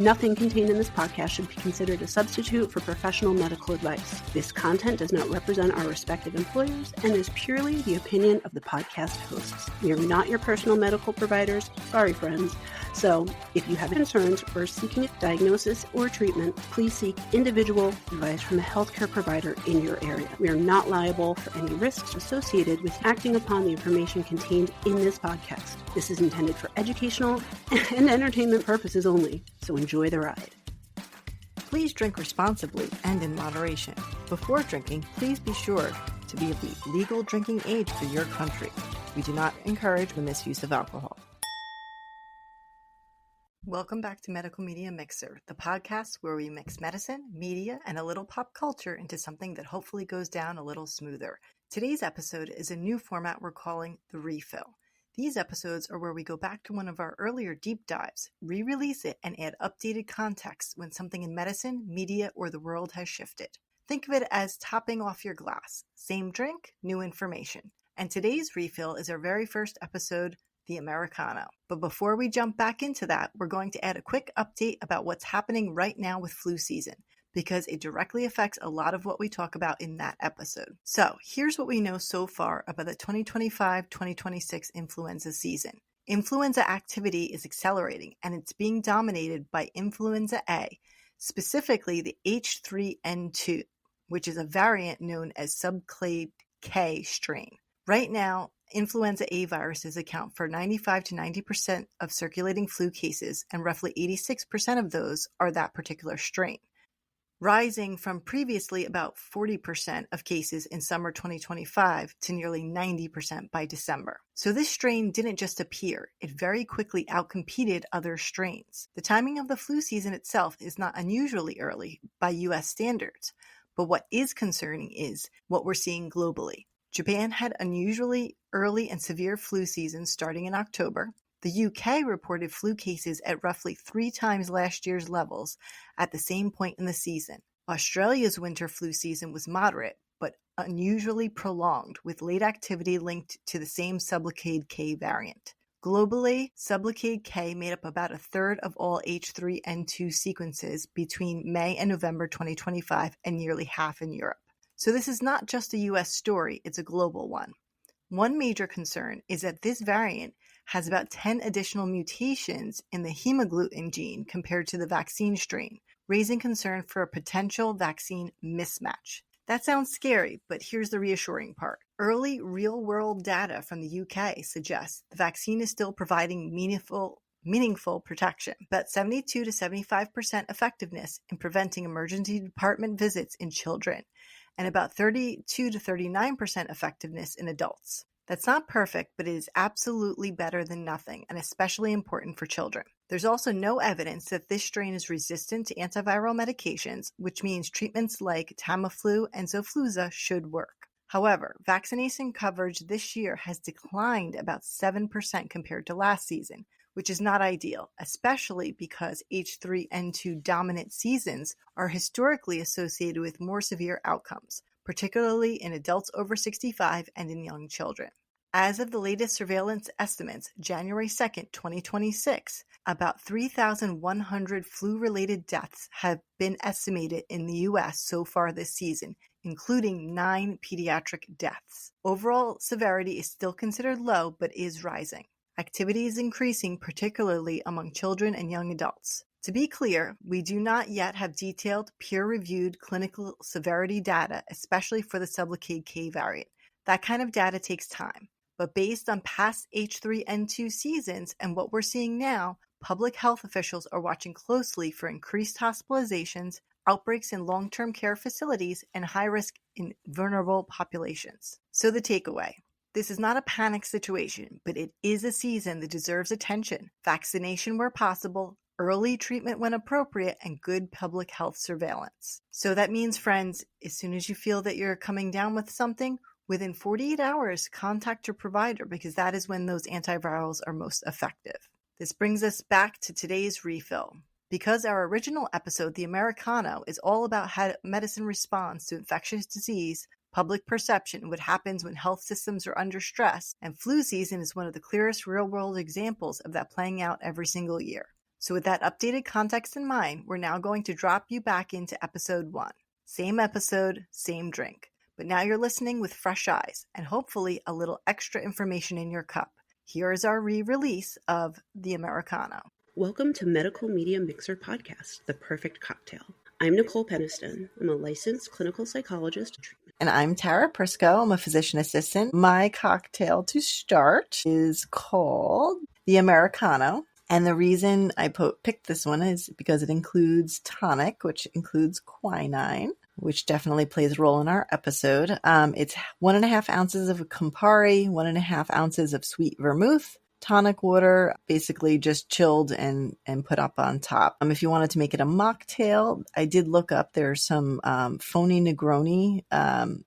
Nothing contained in this podcast should be considered a substitute for professional medical advice. This content does not represent our respective employers and is purely the opinion of the podcast hosts. We are not your personal medical providers. Sorry, friends. So, if you have concerns or seeking a diagnosis or treatment, please seek individual advice from a healthcare provider in your area. We are not liable for any risks associated with acting upon the information contained in this podcast. This is intended for educational and entertainment purposes only, so enjoy the ride. Please drink responsibly and in moderation. Before drinking, please be sure to be of the legal drinking age for your country. We do not encourage the misuse of alcohol. Welcome back to Medical Media Mixer, the podcast where we mix medicine, media, and a little pop culture into something that hopefully goes down a little smoother. Today's episode is a new format we're calling The Refill. These episodes are where we go back to one of our earlier deep dives, re-release it, and add updated context when something in medicine, media, or the world has shifted. Think of it as topping off your glass. Same drink, new information. And today's refill is our very first episode, the Americano. But before we jump back into that, we're going to add a quick update about what's happening right now with flu season, because it directly affects a lot of what we talk about in that episode. So here's what we know so far about the 2025-2026 influenza season. Influenza activity is accelerating, and it's being dominated by Influenza A, specifically the H3N2, which is a variant known as subclade K strain. Right now, Influenza A viruses account for 95 to 90% of circulating flu cases, and roughly 86% of those are that particular strain, rising from previously about 40% of cases in summer 2025 to nearly 90% by December. So this strain didn't just appear, it very quickly outcompeted other strains. The timing of the flu season itself is not unusually early by US standards, but what is concerning is what we're seeing globally. Japan had unusually early and severe flu season starting in October. The UK reported flu cases at roughly 3 times last year's levels at the same point in the season. Australia's winter flu season was moderate, but unusually prolonged, with late activity linked to the same subclade K variant. Globally, subclade K made up about a third of all H3N2 sequences between May and November 2025, and nearly half in Europe. So this is not just a US story, it's a global one. One major concern is that this variant has about 10 additional mutations in the hemagglutinin gene compared to the vaccine strain, raising concern for a potential vaccine mismatch. That sounds scary, but here's the reassuring part. Early real-world data from the UK suggests the vaccine is still providing meaningful protection, about 72 to 75% effectiveness in preventing emergency department visits in children, and about 32 to 39% effectiveness in adults. That's not perfect, but it is absolutely better than nothing, and especially important for children. There's also no evidence that this strain is resistant to antiviral medications, which means treatments like Tamiflu and Xofluza should work. However, vaccination coverage this year has declined about 7% compared to last season, which is not ideal, especially because H3N2 dominant seasons are historically associated with more severe outcomes, particularly in adults over 65 and in young children. As of the latest surveillance estimates, January 2nd, 2026, about 3,100 flu-related deaths have been estimated in the U.S. so far this season, including 9 pediatric deaths. Overall severity is still considered low, but is rising. Activity is increasing, particularly among children and young adults. To be clear, we do not yet have detailed, peer-reviewed clinical severity data, especially for the subclade K variant. That kind of data takes time. But based on past H3N2 seasons and what we're seeing now, public health officials are watching closely for increased hospitalizations, outbreaks in long-term care facilities, and high risk in vulnerable populations. So the takeaway. This is not a panic situation, but it is a season that deserves attention, vaccination where possible, early treatment when appropriate, and good public health surveillance. So that means, friends, as soon as you feel that you're coming down with something, within 48 hours, contact your provider, because that is when those antivirals are most effective. This brings us back to today's refill. Because our original episode, The Americano, is all about how medicine responds to infectious disease, public perception, what happens when health systems are under stress, and flu season is one of the clearest real-world examples of that playing out every single year. So with that updated context in mind, we're now going to drop you back into episode 1. Same episode, same drink. But now you're listening with fresh eyes and hopefully a little extra information in your cup. Here is our re-release of the Americano. Welcome to Medical Media Mixer Podcast, The Perfect Cocktail. I'm Nicole Peniston. I'm a licensed clinical psychologist. And I'm Tara Prisco. I'm a physician assistant. My cocktail to start is called the Americano. And the reason I picked this one is because it includes tonic, which includes quinine, which definitely plays a role in our episode. It's 1.5 ounces of Campari, 1.5 ounces of sweet vermouth, tonic water, basically just chilled and put up on top. If you wanted to make it a mocktail, I did look up, there's some Phony Negroni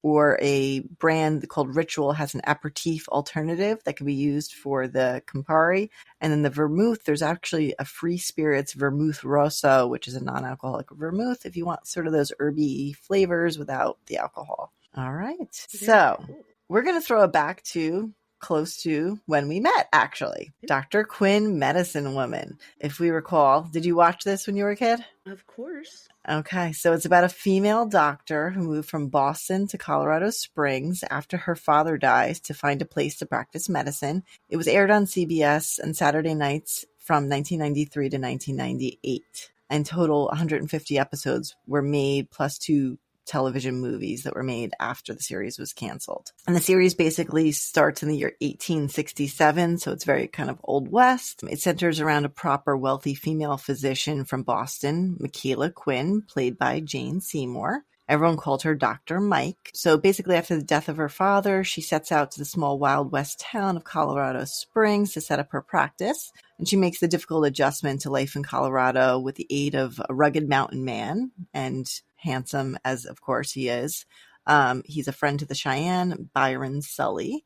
or a brand called Ritual has an aperitif alternative that can be used for the Campari. And then the vermouth, there's actually a Free Spirits Vermouth Rosso, which is a non-alcoholic vermouth if you want sort of those herby flavors without the alcohol. All right. So we're going to throw it back to close to when we met, actually. Dr. Quinn, Medicine Woman. If we recall, did you watch this when you were a kid? Of course. Okay, so it's about a female doctor who moved from Boston to Colorado Springs after her father dies to find a place to practice medicine. It was aired on CBS on Saturday nights from 1993 to 1998. In total, 150 episodes were made, plus 2 television movies that were made after the series was canceled. And the series basically starts in the year 1867, so it's very kind of Old West. It centers around a proper wealthy female physician from Boston, Michaela Quinn, played by Jane Seymour. Everyone called her Dr. Mike. So basically after the death of her father, she sets out to the small Wild West town of Colorado Springs to set up her practice. And she makes the difficult adjustment to life in Colorado with the aid of a rugged mountain man, and handsome as, of course, he is. He's a friend to the Cheyenne, Byron Sully,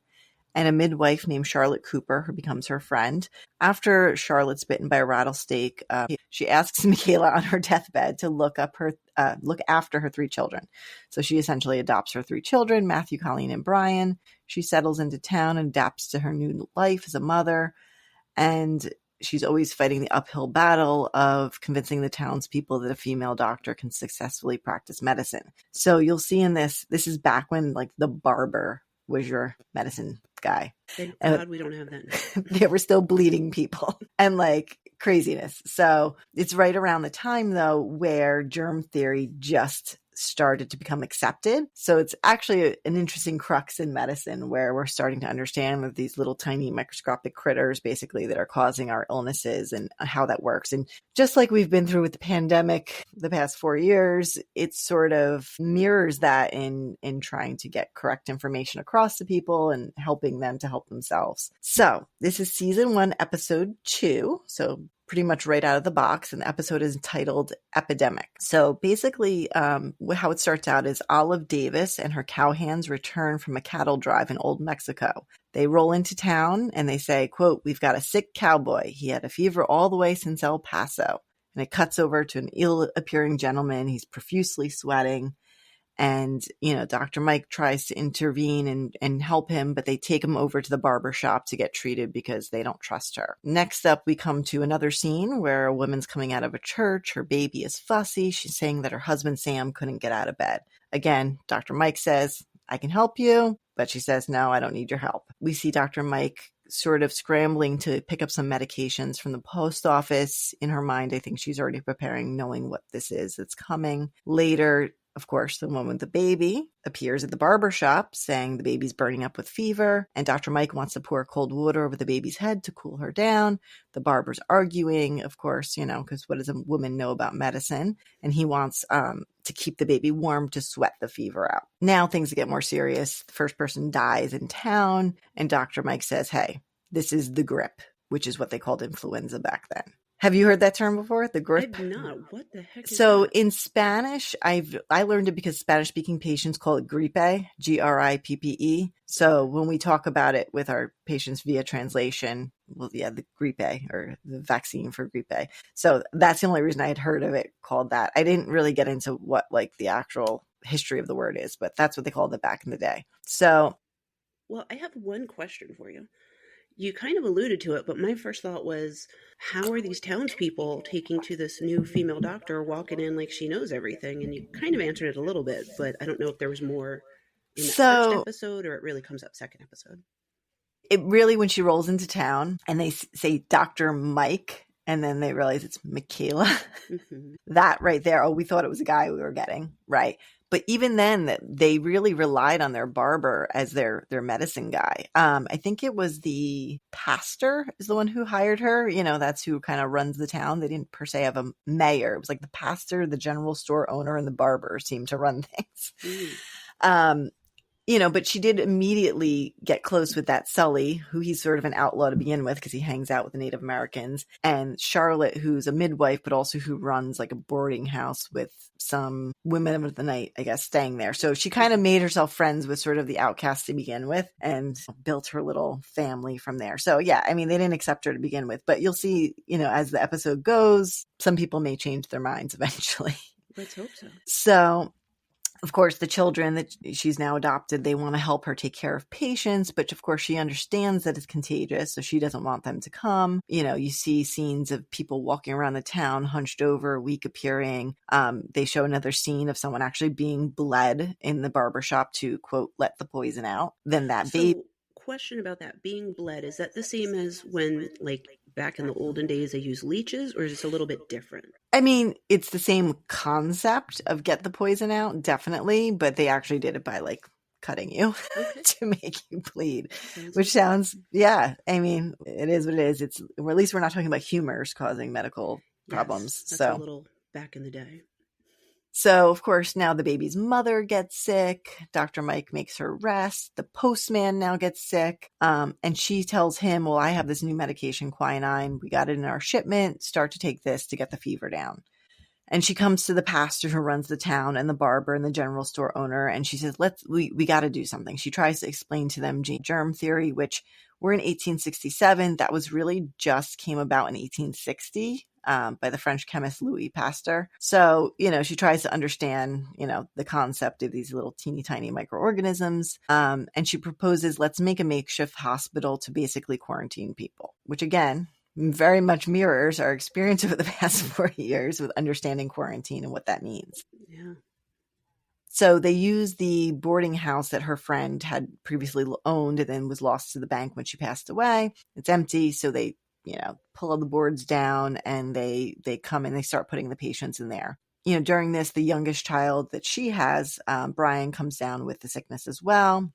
and a midwife named Charlotte Cooper, who becomes her friend. After Charlotte's bitten by a rattlesnake, she asks Michaela on her deathbed to look after her 3 children. So she essentially adopts her 3 children, Matthew, Colleen, and Brian. She settles into town and adapts to her new life as a mother. And she's always fighting the uphill battle of convincing the townspeople that a female doctor can successfully practice medicine. So you'll see in this is back when like the barber was your medicine guy. Thank God we don't have that now. They were still bleeding people and like craziness. So it's right around the time though where germ theory just started to become accepted. So it's actually an interesting crux in medicine where we're starting to understand that these little tiny microscopic critters basically that are causing our illnesses and how that works. And just like we've been through with the pandemic the past 4 years, it sort of mirrors that in trying to get correct information across to people and helping them to help themselves. So this is season 1, episode 2. So pretty much right out of the box, and the episode is entitled Epidemic. So basically how it starts out is Olive Davis and her cowhands return from a cattle drive in Old Mexico. They roll into town and they say, quote, "We've got a sick cowboy. He had a fever all the way since El Paso." And it cuts over to an ill-appearing gentleman. He's profusely sweating. And, Dr. Mike tries to intervene and help him, but they take him over to the barber shop to get treated because they don't trust her. Next up, we come to another scene where a woman's coming out of a church. Her baby is fussy. She's saying that her husband, Sam, couldn't get out of bed. Again, Dr. Mike says, "I can help you," but she says, "No, I don't need your help." We see Dr. Mike sort of scrambling to pick up some medications from the post office. In her mind, I think she's already preparing, knowing what this is that's coming. Later, of course, the woman with the baby appears at the barber shop saying the baby's burning up with fever, and Dr. Mike wants to pour cold water over the baby's head to cool her down. The barber's arguing, of course, because what does a woman know about medicine? And he wants to keep the baby warm to sweat the fever out. Now things get more serious. The first person dies in town, and Dr. Mike says, "Hey, this is the grip," which is what they called influenza back then. Have you heard that term before? The grip? I've not. What the heck is So that? in Spanish, I learned it because Spanish-speaking patients call it gripe, Grippe. So when we talk about it with our patients via translation, the gripe or the vaccine for gripe. So that's the only reason I had heard of it called that. I didn't really get into what like the actual history of the word is, but that's what they called it back in the day. So, Well, I have one question for you. You kind of alluded to it, but my first thought was, how are these townspeople taking to this new female doctor walking in like she knows everything? And you kind of answered it a little bit, but I don't know if there was more in that first So episode or it really comes up second episode. it really, when she rolls into town and they say Dr. Mike, and then they realize it's Michaela, Mm-hmm. that right there, oh, we thought it was a guy we were getting, right? But even then, that they really relied on their barber as their medicine guy. I think it was the pastor is the one who hired her. You know, that's who kind of runs the town. They didn't per se have a mayor. It was like the pastor, the general store owner, and the barber seemed to run things. Mm. You know, but she did immediately get close with that Sully, who he's sort of an outlaw to begin with because he hangs out with the Native Americans, and Charlotte, who's a midwife, but also who runs like a boarding house with some women of the night, I guess, staying there. So she kind of made herself friends with sort of the outcasts to begin with and built her little family from there. So yeah, I mean, they didn't accept her to begin with, but you'll see, you know, as the episode goes, some people may change their minds eventually. Let's hope so. So of course, the children that she's now adopted, they want to help her take care of patients, but of course she understands that it's contagious, so she doesn't want them to come. You know, you see scenes of people walking around the town, hunched over, weak appearing. They show another scene of someone actually being bled in the barbershop to, quote, let the poison out. Then that baby. Question about that being bled, is that the same as when, like, back in the olden days they use leeches, or is this a little bit different? I mean, it's the same concept of get the poison out, definitely, but they actually did it by like cutting you to make you bleed, which sounds, yeah, I mean, it is what it is. It's, or at least we're not talking about humors causing medical problems. That's so a little back in the day. So, of course, now the baby's mother gets sick. Dr. Mike makes her rest. The postman now gets sick. And she tells him, well, I have this new medication, quinine. We got it in our shipment. Start to take this to get the fever down. And she comes to the pastor who runs the town and the barber and the general store owner. And she says, we got to do something. She tries to explain to them germ theory, which we're in 1867. That was really just came about in 1860. By the French chemist Louis Pasteur. So, you know, she tries to understand, you know, the concept of these little teeny tiny microorganisms. And she proposes, let's make a makeshift hospital to basically quarantine people, which again, very much mirrors our experience over the past 40 years with understanding quarantine and what that means. Yeah. So they used the boarding house that her friend had previously owned and then was lost to the bank when she passed away. It's empty. So they, you know, pull all the boards down and they come and they start putting the patients in there. You know, during this, the youngest child that she has, Brian, comes down with the sickness as well.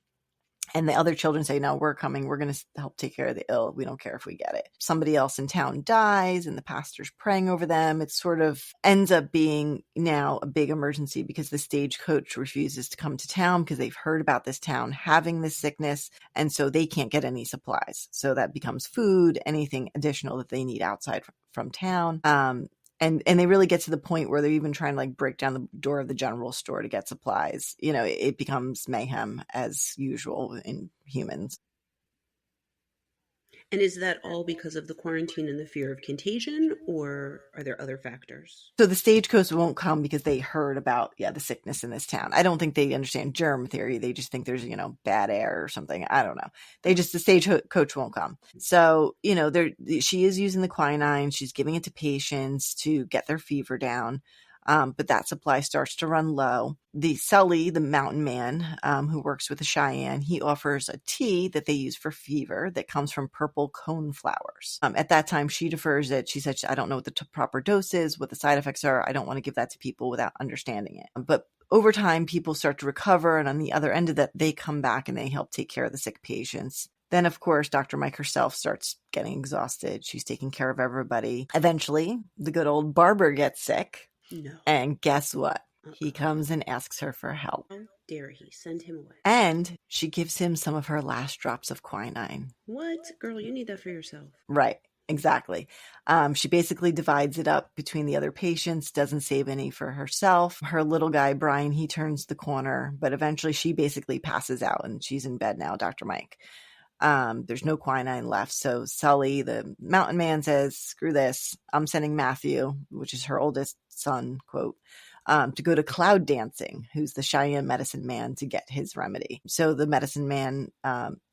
And the other children say, no, we're coming. We're going to help take care of the ill. We don't care if we get it. Somebody else in town dies and the pastor's praying over them. It sort of ends up being now a big emergency because the stagecoach refuses to come to town because they've heard about this town having this sickness. And so they can't get any supplies. So that becomes food, anything additional that they need outside from town. And they really get to the point where they're even trying to like break down the door of the general store to get supplies. You know, it becomes mayhem as usual in humans. And is that all because of the quarantine and the fear of contagion, or are there other factors? So the stagecoach won't come because they heard about, the sickness in this town. I don't think they understand germ theory. They just think there's, bad air or something. I don't know. The stagecoach won't come. So, she is using the quinine. She's giving it to patients to get their fever down. But that supply starts to run low. The Sully, the mountain man, who works with the Cheyenne, he offers a tea that they use for fever that comes from purple cone flowers. At that time, she defers it. She said, I don't know what the proper dose is, what the side effects are. I don't want to give that to people without understanding it. But over time, people start to recover. And on the other end of that, they come back and they help take care of the sick patients. Then, of course, Dr. Mike herself starts getting exhausted. She's taking care of everybody. Eventually, the good old barber gets sick. No. And guess what? He comes and asks her for help. How dare he? Send him away. And she gives him some of her last drops of quinine. What? Girl, you need that for yourself. Right. Exactly. She basically divides it up between the other patients, doesn't save any for herself. Her little guy, Brian, he turns the corner, but eventually she basically passes out and she's in bed now, Dr. Mike. There's no quinine left. So Sully, the mountain man, says, screw this. I'm sending Matthew, which is her oldest son, quote, to go to Cloud Dancing, who's the Cheyenne medicine man, to get his remedy. So the medicine man,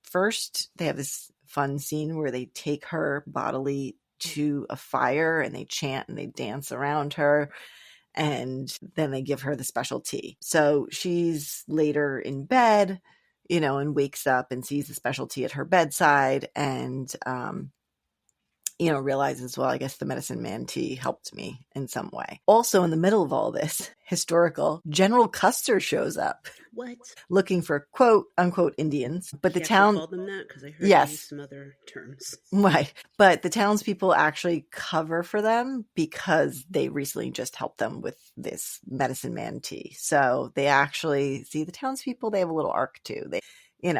first, they have this fun scene where they take her bodily to a fire and they chant and they dance around her. And then they give her the special tea. So she's later in bed, and wakes up and sees the special tea at her bedside and, realizes, well, I guess the medicine man tea helped me in some way. Also, in the middle of all this historical, General Custer shows up. What? Looking for quote unquote Indians, but the He town called them that because I heard yes, you use some other terms. Right, but the townspeople actually cover for them because they recently just helped them with this medicine man tea. So they actually see the townspeople. They have a little arc too. They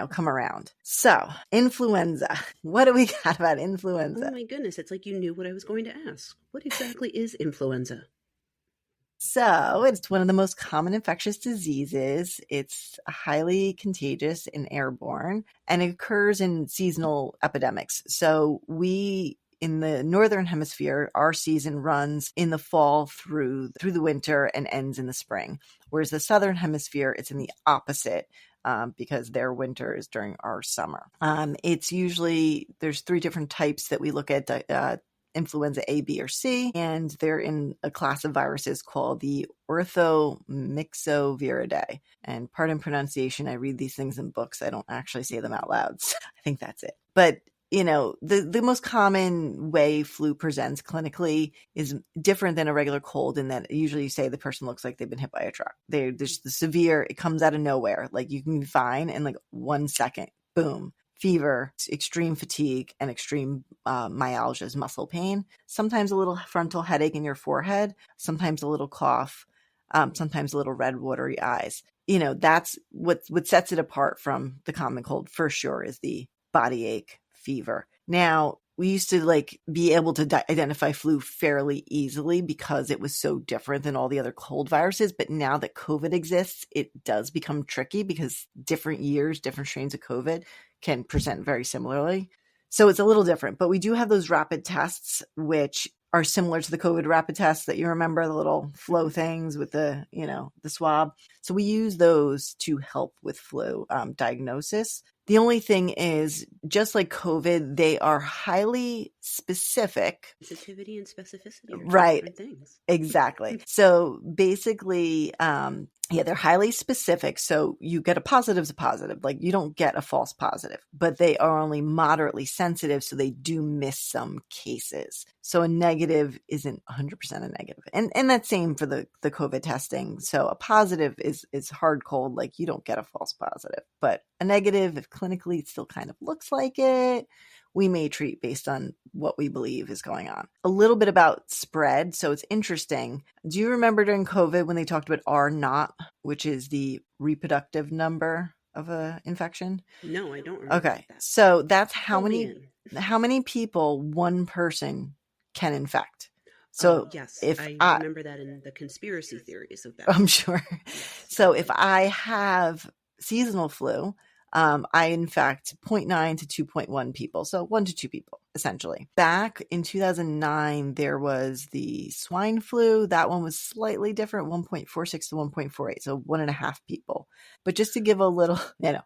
come around. So, influenza. What do we got about influenza? Oh my goodness, it's like you knew what I was going to ask. What exactly is influenza? So, it's one of the most common infectious diseases. It's highly contagious and airborne, and it occurs in seasonal epidemics. So, in the northern hemisphere, our season runs in the fall through the winter and ends in the spring. Whereas the southern hemisphere, it's in the opposite. Because their winter is during our summer. It's usually, there's 3 different types that we look at, influenza A, B, or C, and they're in a class of viruses called the orthomyxoviridae. And pardon pronunciation, I read these things in books. I don't actually say them out loud. So I think that's it. But the most common way flu presents clinically is different than a regular cold in that usually you say the person looks like they've been hit by a truck. There's the severe, it comes out of nowhere. Like you can be fine in like 1 second, boom, fever, extreme fatigue, and extreme myalgias, muscle pain. Sometimes a little frontal headache in your forehead, sometimes a little cough, sometimes a little red watery eyes. That's what sets it apart from the common cold for sure is the body ache, fever. Now, we used to be able to identify flu fairly easily because it was so different than all the other cold viruses. But now that COVID exists, it does become tricky because different years, different strains of COVID can present very similarly. So it's a little different, but we do have those rapid tests, which are similar to the COVID rapid tests that you remember, the little flow things with the swab. So we use those to help with flu diagnosis. The only thing is, just like COVID, they are highly specific. Sensitivity and specificity are right. different things. Exactly. So basically, they're highly specific. So you get a positive is a positive. Like you don't get a false positive, but they are only moderately sensitive. So they do miss some cases. So a negative isn't 100% a negative. And that's same for the COVID testing. So a positive is hard cold. Like you don't get a false positive, but a negative, if clinically it still kind of looks like it, we may treat based on what we believe is going on. A little bit about spread. So it's interesting. Do you remember during COVID when they talked about R naught, which is the reproductive number of an infection? No, I don't remember. Okay. So that's how many people one person can infect. So yes, if I remember that in the conspiracy theories of that. I'm sure. So if I have seasonal flu, I infect 0.9 to 2.1 people. So 1 to 2 people, essentially. Back in 2009, there was the swine flu. That one was slightly different, 1.46 to 1.48. So 1.5 people. But just to give a little,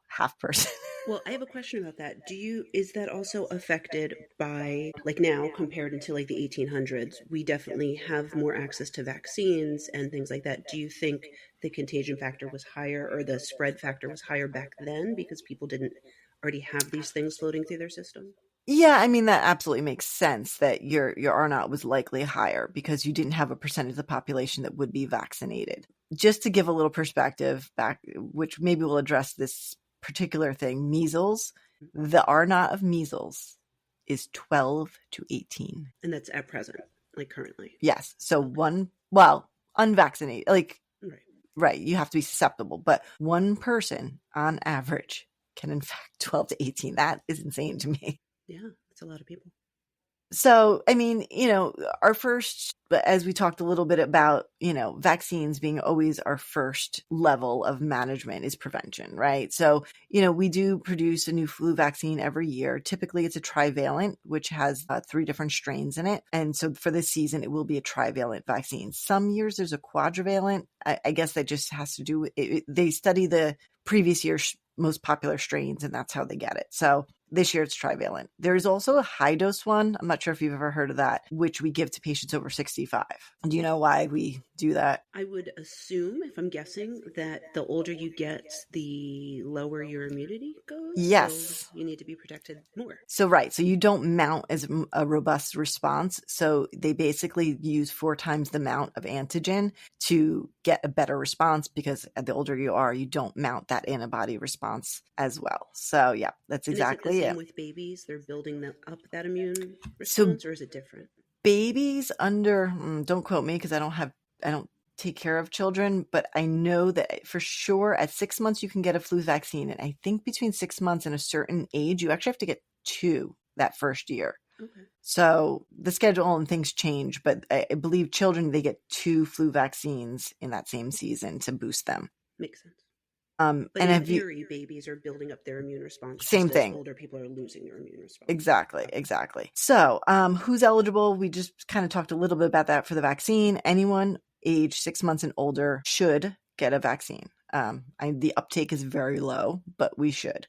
half person. Well, I have a question about that. Is that also affected by, now compared to the 1800s, we definitely have more access to vaccines and things like that. Do you think the contagion factor was higher or the spread factor was higher back then because people didn't already have these things floating through their system? Yeah, I mean, that absolutely makes sense that your R naught was likely higher because you didn't have a percentage of the population that would be vaccinated. Just to give a little perspective back, which maybe will address this particular thing, measles, the R naught of measles is 12 to 18. And that's at present, currently. Yes. So unvaccinated, right. You have to be susceptible, but one person on average can infect 12 to 18. That is insane to me. Yeah, that's a lot of people. So, I mean, our first, as we talked a little bit about, vaccines being always our first level of management is prevention, right? So, we do produce a new flu vaccine every year. Typically, it's a trivalent, which has 3 different strains in it. And so for this season, it will be a trivalent vaccine. Some years there's a quadrivalent. I guess that just has to do with it. They study the previous year's most popular strains, and that's how they get it. So This year it's trivalent. There's also a high dose one. I'm not sure if you've ever heard of that, which we give to patients over 65. Do you know why we do that? I would assume, if I'm guessing, that the older you get, the lower your immunity goes. Yes. So you need to be protected more. So, right. So you don't mount as a robust response. So they basically use 4 times the amount of antigen to get a better response, because the older you are, you don't mount that antibody response as well. So yeah, that's exactly And is it the it. same with babies? They're building up that immune response, or is it different? Babies under, don't quote me because I don't take care of children, but I know that for sure at 6 months you can get a flu vaccine. And I think between 6 months and a certain age, you actually have to get 2 that first year. Okay. So the schedule and things change, but I believe children, they get 2 flu vaccines in that same season to boost them. Makes sense. But in have theory, babies are building up their immune response. Same just as thing. older people are losing their immune response. Exactly. So who's eligible? We just kind of talked a little bit about that for the vaccine. Anyone age 6 months and older should get a vaccine. The uptake is very low, but we should.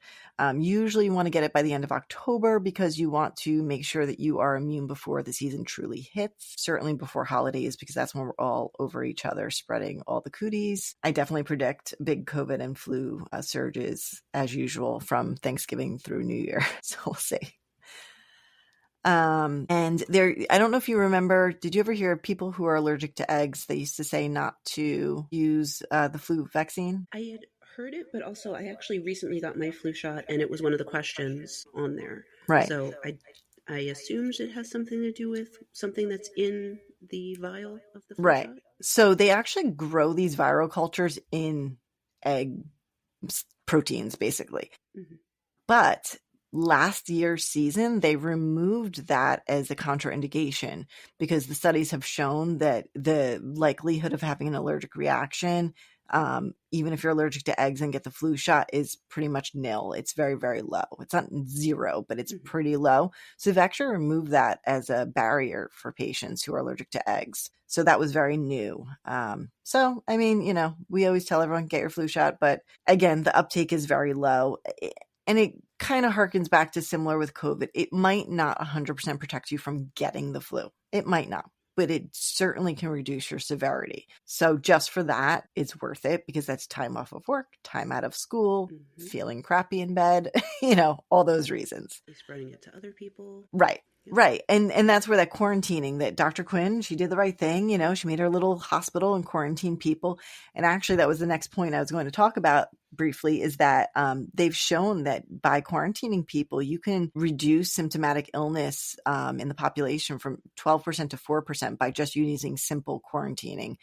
Usually you want to get it by the end of October, because you want to make sure that you are immune before the season truly hits, certainly before holidays, because that's when we're all over each other spreading all the cooties. I definitely predict big COVID and flu surges as usual from Thanksgiving through New Year. So we'll see. And there, I don't know if you remember, did you ever hear of people who are allergic to eggs? They used to say not to use the flu vaccine. I had heard it, but also I actually recently got my flu shot, and it was one of the questions on there. Right. So I assumed it has something to do with something that's in the vial of the flu shot. So they actually grow these viral cultures in egg proteins, basically. Mm-hmm. But last year's season, they removed that as a contraindication, because the studies have shown that the likelihood of having an allergic reaction, even if you're allergic to eggs and get the flu shot, is pretty much nil. It's very, very low. It's not 0, but it's pretty low. So they've actually removed that as a barrier for patients who are allergic to eggs. So that was very new. So, I mean, we always tell everyone, get your flu shot. But again, the uptake is very low. And it kind of harkens back to similar with COVID. It might not 100% protect you from getting the flu. It might not, but it certainly can reduce your severity. So just for that, it's worth it, because that's time off of work, time out of school, feeling crappy in bed, all those reasons. You're spreading it to other people. Right. Right. And that's where that quarantining, that Dr. Quinn, she did the right thing. She made her little hospital and quarantined people. And actually, that was the next point I was going to talk about briefly, is that they've shown that by quarantining people, you can reduce symptomatic illness in the population from 12% to 4% by just using simple quarantining.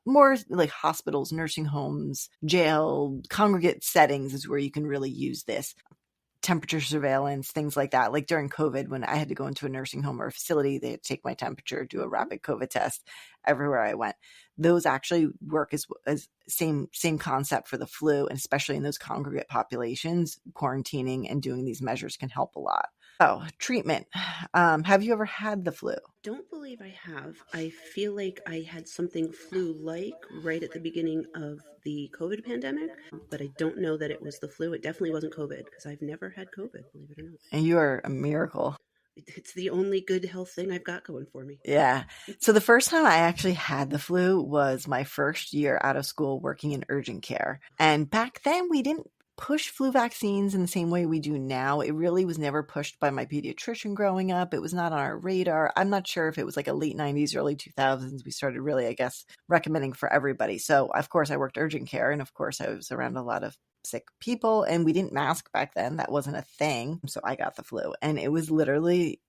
More like hospitals, nursing homes, jail, congregate settings is where you can really use this. Temperature surveillance, things like that. Like during COVID, when I had to go into a nursing home or a facility, they had to take my temperature, do a rapid COVID test everywhere I went. Those actually work as same concept for the flu, and especially in those congregate populations, quarantining and doing these measures can help a lot. Oh, treatment. Have you ever had the flu? Don't believe I have. I feel like I had something flu-like right at the beginning of the COVID pandemic, but I don't know that it was the flu. It definitely wasn't COVID, because I've never had COVID, believe it or not. And you are a miracle. It's the only good health thing I've got going for me. Yeah. So the first time I actually had the flu was my first year out of school working in urgent care. And back then we didn't push flu vaccines in the same way we do now. It really was never pushed by my pediatrician growing up. It was not on our radar. I'm not sure if it was like a late 90s, early 2000s. We started really, I guess, recommending for everybody. So of course I worked urgent care, and of course I was around a lot of sick people, and we didn't mask back then. That wasn't a thing. So I got the flu, and it was literally,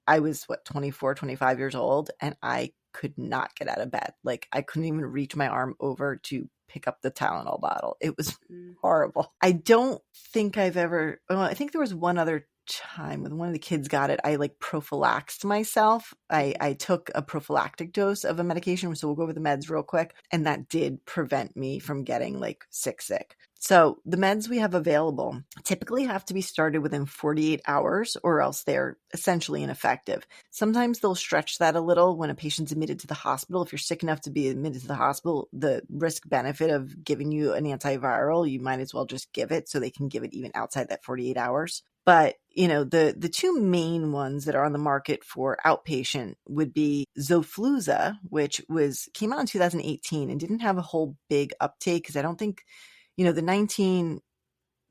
I was 24, 25 years old, and I could not get out of bed. Like I couldn't even reach my arm over to pick up the Tylenol bottle. It was horrible. I don't think I've ever, I think there was one other time when one of the kids got it. I prophylaxed myself. I took a prophylactic dose of a medication. So we'll go over the meds real quick. And that did prevent me from getting sick. So the meds we have available typically have to be started within 48 hours, or else they're essentially ineffective. Sometimes they'll stretch that a little when a patient's admitted to the hospital. If you're sick enough to be admitted to the hospital, the risk benefit of giving you an antiviral, you might as well just give it, so they can give it even outside that 48 hours. But, the two main ones that are on the market for outpatient would be Xofluza, which came out in 2018 and didn't have a whole big uptake because I don't think, the 19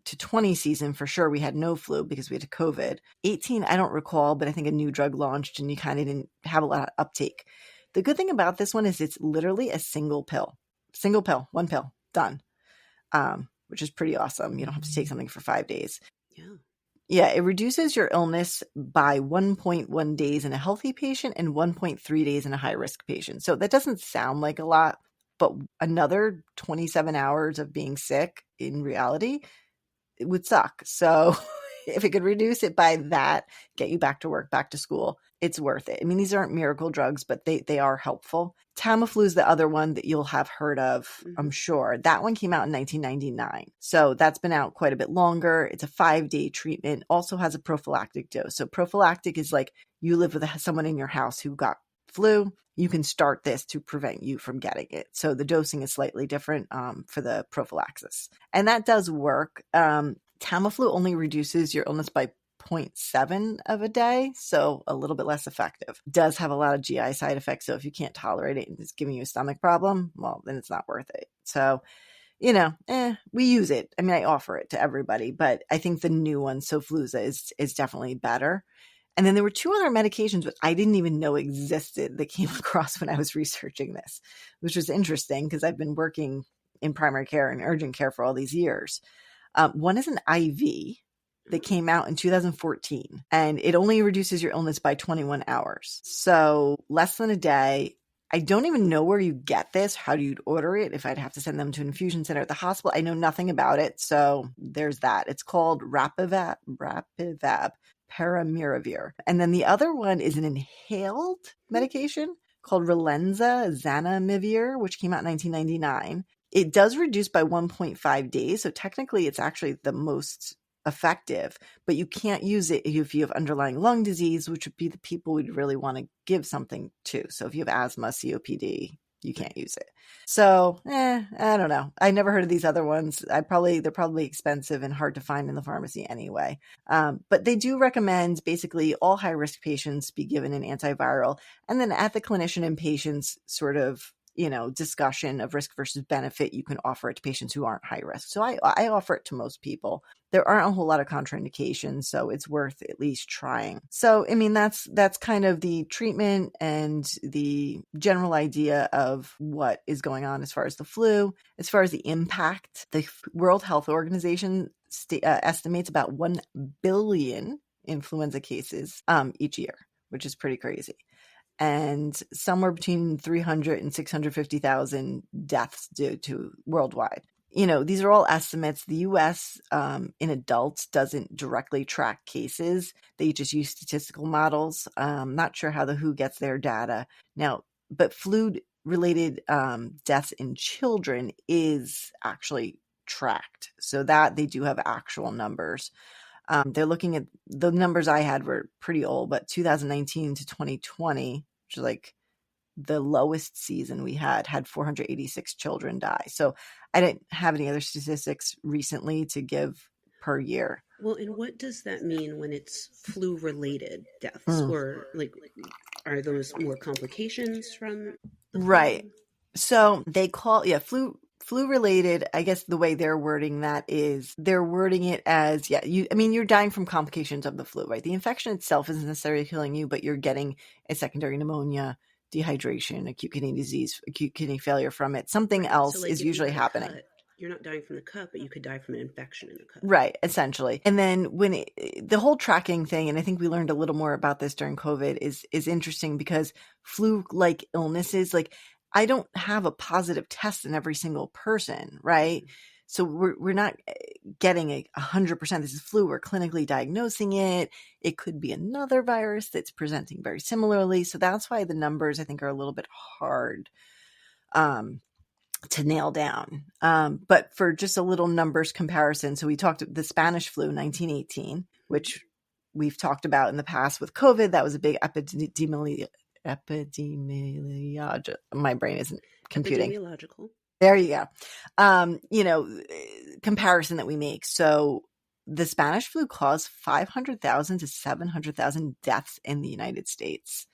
to 20 season for sure we had no flu because we had COVID. 18, I don't recall, but I think a new drug launched and you kind of didn't have a lot of uptake. The good thing about this one is it's literally a single pill, one pill, done, which is pretty awesome. You don't have to take something for 5 days. Yeah. Yeah, it reduces your illness by 1.1 days in a healthy patient and 1.3 days in a high-risk patient. So that doesn't sound like a lot, but another 27 hours of being sick in reality, it would suck. So if it could reduce it by that, get you back to work, back to school, it's worth it. I mean, these aren't miracle drugs, but they are helpful. Tamiflu is the other one that you'll have heard of, I'm sure. That one came out in 1999. So that's been out quite a bit longer. It's a 5-day treatment, also has a prophylactic dose. So prophylactic is like you live with someone in your house who got flu. You can start this to prevent you from getting it. So the dosing is slightly different for the prophylaxis. And that does work. Tamiflu only reduces your illness by 0.7 of a day, so a little bit less effective. Does have a lot of GI side effects, so if you can't tolerate it and it's giving you a stomach problem, well, then it's not worth it. So, we use it. I mean, I offer it to everybody, but I think the new one, Xofluza, is definitely better. And then there were two other medications that I didn't even know existed that came across when I was researching this, which was interesting because I've been working in primary care and urgent care for all these years. One is an IV that came out in 2014, and it only reduces your illness by 21 hours. So less than a day. I don't even know where you get this, how do you order it, if I'd have to send them to an infusion center at the hospital. I know nothing about it. So there's that. It's called Rapivab, Paramiravir. And then the other one is an inhaled medication called Relenza Zanamivir, which came out in 1999. It does reduce by 1.5 days. So technically it's actually the most effective, but you can't use it if you have underlying lung disease, which would be the people we'd really want to give something to. So if you have asthma, COPD, you can't use it. So, I don't know. I never heard of these other ones. They're probably expensive and hard to find in the pharmacy anyway. But they do recommend basically all high-risk patients be given an antiviral. And then at the clinician and patients sort of, discussion of risk versus benefit, you can offer it to patients who aren't high risk. So I offer it to most people. There aren't a whole lot of contraindications, so it's worth at least trying. So, I mean, that's kind of the treatment and the general idea of what is going on as far as the flu. As far as the impact, the World Health Organization estimates about 1 billion influenza cases each year, which is pretty crazy. And somewhere between 300 and 650,000 deaths due to worldwide. These are all estimates. The U.S. In adults doesn't directly track cases. They just use statistical models. Not sure how the WHO gets their data now, but flu-related deaths in children is actually tracked, so that they do have actual numbers. They're looking at the numbers I had were pretty old, but 2019 to 2020, which is like the lowest season we had 486 children die. So I didn't have any other statistics recently to give per year. Well, and what does that mean when it's flu-related deaths? Or are those more complications from the flu? Right. So they call, flu-related, I guess the way they're wording that is they're wording it as, you're dying from complications of the flu, right? The infection itself isn't necessarily killing you, but you're getting a secondary pneumonia, dehydration, acute kidney disease, acute kidney failure from it. Something else is usually happening. You're not dying from the cut, but you could die from an infection in the cut. Right, essentially. And then when the whole tracking thing, and I think we learned a little more about this during COVID, is interesting because flu-like illnesses, I don't have a positive test in every single person, right? Mm-hmm. So we're not getting 100% this is flu. We're clinically diagnosing it. It could be another virus that's presenting very similarly. So that's why the numbers, I think, are a little bit hard to nail down. But for just a little numbers comparison, so we talked the Spanish flu, 1918, which we've talked about in the past with COVID. That was a big epidemiological. My brain isn't computing. Epidemiological. There you go. Comparison that we make. So the Spanish flu caused 500,000 to 700,000 deaths in the United States,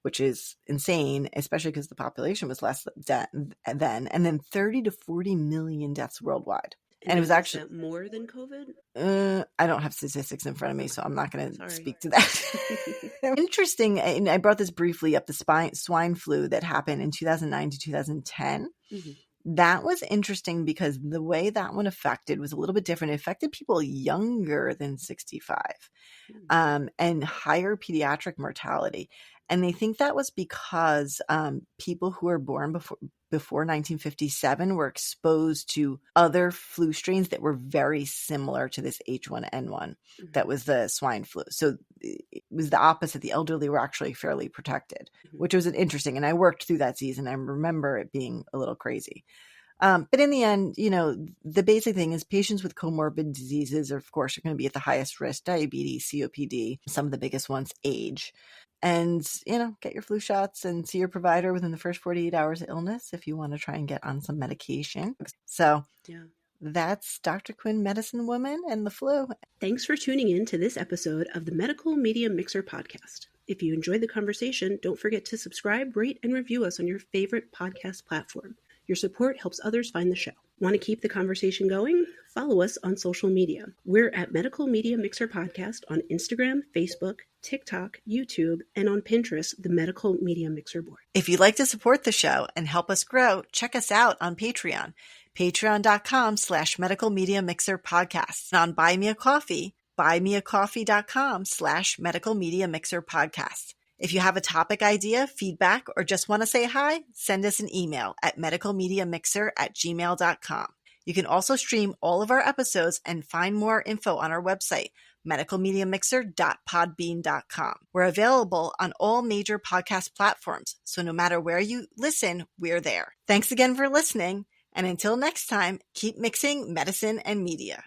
which is insane, especially because the population was less then, and then 30 to 40 million deaths worldwide. And it was actually more than COVID? I don't have statistics in front of me, so I'm not going to speak to that. Interesting, and I brought this briefly up, the swine flu that happened in 2009 to 2010. Mm-hmm. That was interesting because the way that one affected was a little bit different. It affected people younger than 65 and higher pediatric mortality. And they think that was because people who were born before 1957 were exposed to other flu strains that were very similar to this H1N1 that was the swine flu. So it was the opposite. The elderly were actually fairly protected, which was interesting. And I worked through that season. I remember it being a little crazy. But in the end, the basic thing is patients with comorbid diseases, of course, are going to be at the highest risk: diabetes, COPD, some of the biggest ones, age. And, get your flu shots and see your provider within the first 48 hours of illness if you want to try and get on some medication. So that's Dr. Quinn, Medicine Woman, and the flu. Thanks for tuning in to this episode of the Medical Media Mixer podcast. If you enjoyed the conversation, don't forget to subscribe, rate, and review us on your favorite podcast platform. Your support helps others find the show. Want to keep the conversation going? Follow us on social media. We're at Medical Media Mixer Podcast on Instagram, Facebook, TikTok, YouTube, and on Pinterest, the Medical Media Mixer board. If you'd like to support the show and help us grow, check us out on Patreon, patreon.com/Medical Media Mixer Podcast. And on Buy Me a Coffee, buymeacoffee.com/Medical Media Mixer Podcast. If you have a topic idea, feedback, or just want to say hi, send us an email at medicalmediamixer@gmail.com. You can also stream all of our episodes and find more info on our website, medicalmediamixer.podbean.com. We're available on all major podcast platforms, so no matter where you listen, we're there. Thanks again for listening, and until next time, keep mixing medicine and media.